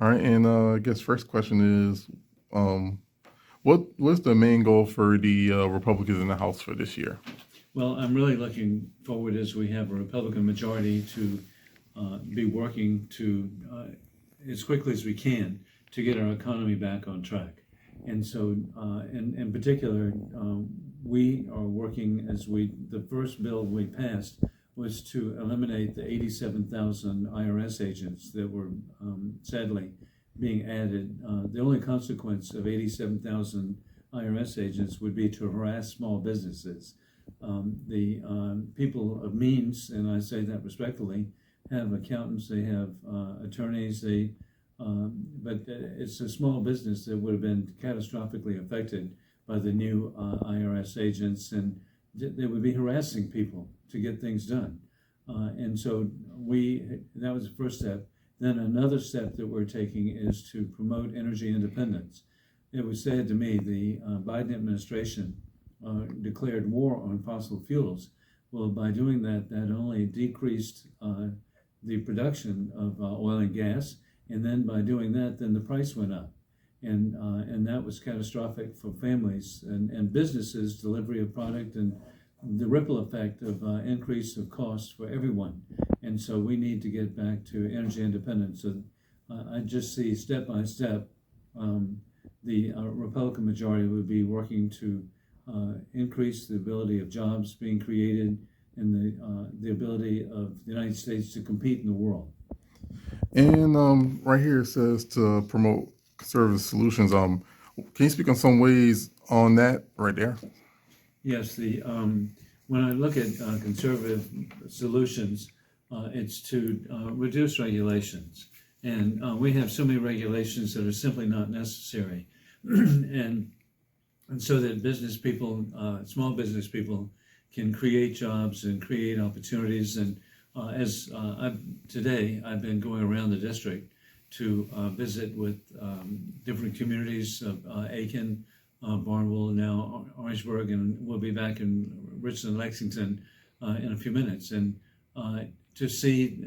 All right, and I guess first question is, um, what's the main goal for the Republicans in the House for this year? Well, I'm really looking forward as we have a Republican majority to be working to, as quickly as we can, to get our economy back on track. And so, in particular, we are working the first bill we passed was to eliminate the 87,000 IRS agents that were sadly being added. The only consequence of 87,000 IRS agents would be to harass small businesses. The people of means, and I say that respectfully, have accountants, they have attorneys, but it's a small business that would have been catastrophically affected by the new IRS agents, and they would be harassing people to get things done. And so that was the first step. Then another step that we're taking is to promote energy independence. It was said to me the Biden administration declared war on fossil fuels. Well, by doing that, that only decreased the production of oil and gas, and then by doing that, then the price went up, and that was catastrophic for families and businesses, delivery of product, and the ripple effect of increase of costs for everyone. And so we need to get back to energy independence. So I just see step by step the Republican majority would be working to increase the ability of jobs being created and the ability of the United States to compete in the world. And right here it says to promote conservative solutions. Can you speak on some ways on that right there? Yes, when I look at conservative solutions, it's to reduce regulations. And we have so many regulations that are simply not necessary. and so that business people, small business people, can create jobs and create opportunities. And today, I've been going around the district to visit with different communities of Aiken, Barnwell, now Orangeburg, and we'll be back in Richland, Lexington in a few minutes. And to see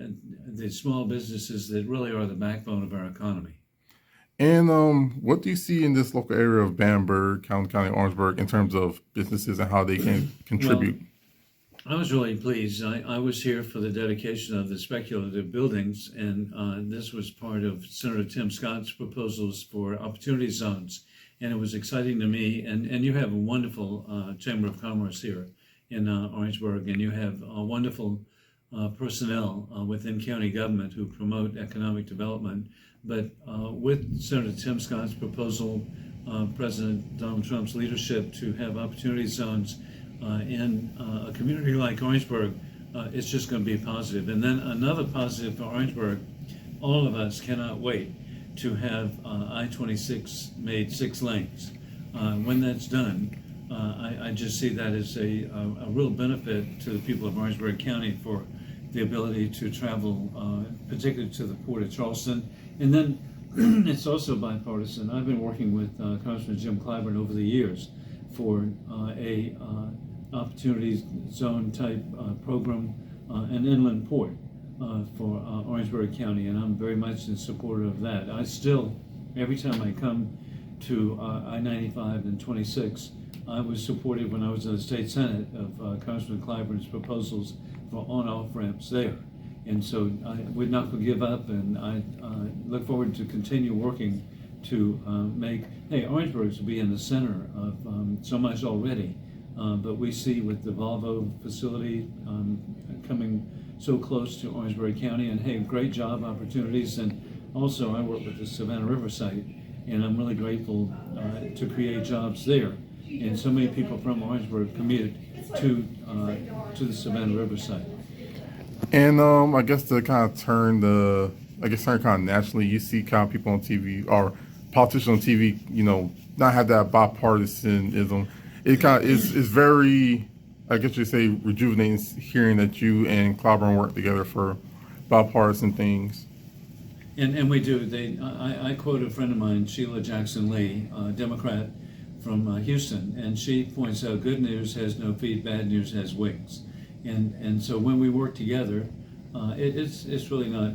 the small businesses that really are the backbone of our economy. And what do you see in this local area of Bamberg, County, Orangeburg, in terms of businesses and how they can contribute? Well, I was really pleased. I was here for the dedication of the speculative buildings, and this was part of Senator Tim Scott's proposals for opportunity zones. And it was exciting to me. And you have a wonderful Chamber of Commerce here in Orangeburg, and you have wonderful personnel within county government who promote economic development. But with Senator Tim Scott's proposal, President Donald Trump's leadership to have opportunity zones in a community like Orangeburg, it's just going to be positive. And then another positive for Orangeburg, all of us cannot wait to have I-26 made 6 lanes. When that's done, I just see that as a real benefit to the people of Orangeburg County for the ability to travel, particularly to the Port of Charleston. And then it's also bipartisan. I've been working with Congressman Jim Clyburn over the years for a opportunity zone type program, an inland port for Orangeburg County, and I'm very much in support of that. I still, every time I come to I-95 and 26, I was supportive when I was in the state senate of Congressman Clyburn's proposals for on-off ramps there. And so we're not going to give up, and I look forward to continue working to Orangeburg will be in the center of so much already. But we see with the Volvo facility coming so close to Orangeburg County, and great job opportunities. And also I work with the Savannah River site, and I'm really grateful to create jobs there. And so many people from Orangeburg commute to the Savannah River site. And I guess to kind of turn kind of nationally, you see kind of people on TV or politicians on TV, not have that bipartisanism. It kind of is very, I guess you say, rejuvenating hearing that you and Clyburn work together for bipartisan things. And we do. I quote a friend of mine, Sheila Jackson Lee, a Democrat from Houston, and she points out good news has no feet, bad news has wings. And so when we work together, It's really not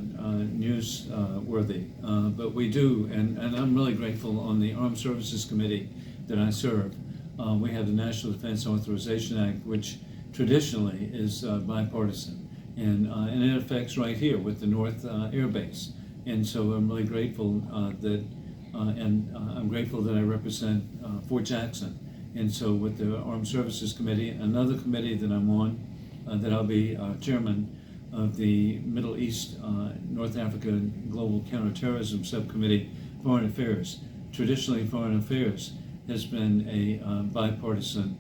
news worthy, but we do, and I'm really grateful on the Armed Services Committee that I serve. We have the National Defense Authorization Act, which traditionally is bipartisan, and it affects right here with the North Air Base. And so I'm really grateful I'm grateful that I represent Fort Jackson. And so with the Armed Services Committee, another committee that I'm on, that I'll be chairman of the Middle East, North Africa Global Counterterrorism Subcommittee, Foreign Affairs. Traditionally, Foreign Affairs has been a bipartisan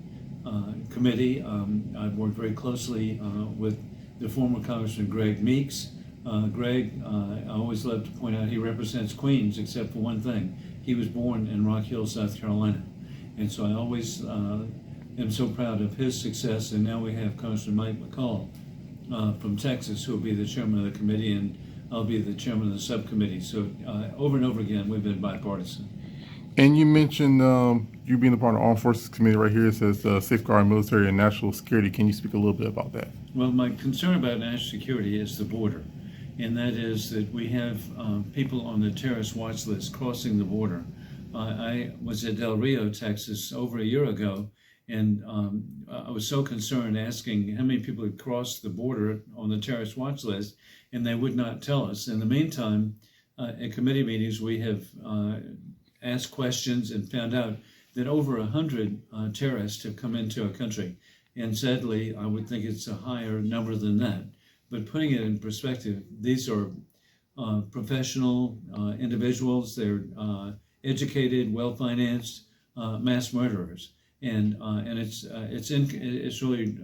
committee. I've worked very closely with the former Congressman Greg Meeks. Greg, I always love to point out, he represents Queens, except for one thing. He was born in Rock Hill, South Carolina. And so I always am so proud of his success. And now we have Congressman Mike McCall from Texas, who will be the chairman of the committee, and I'll be the chairman of the subcommittee. So over and over again, we've been bipartisan. And you mentioned you being a part of the Armed Forces Committee right here. It says safeguard military and national security. Can you speak a little bit about that? Well, my concern about national security is the border. And that is that we have people on the terrorist watch list crossing the border. I was at Del Rio, Texas, over a year ago, and I was so concerned asking how many people had crossed the border on the terrorist watch list, and they would not tell us. In the meantime, at committee meetings, we have asked questions and found out that over 100 terrorists have come into our country. And sadly, I would think it's a higher number than that. But putting it in perspective, these are professional individuals. They're educated, well-financed mass murderers, and it's really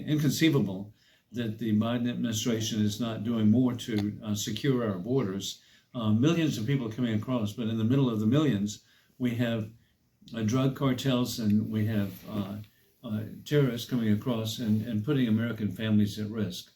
inconceivable that the Biden administration is not doing more to secure our borders. Millions of people coming across, but in the middle of the millions, we have drug cartels and we have terrorists coming across and putting American families at risk.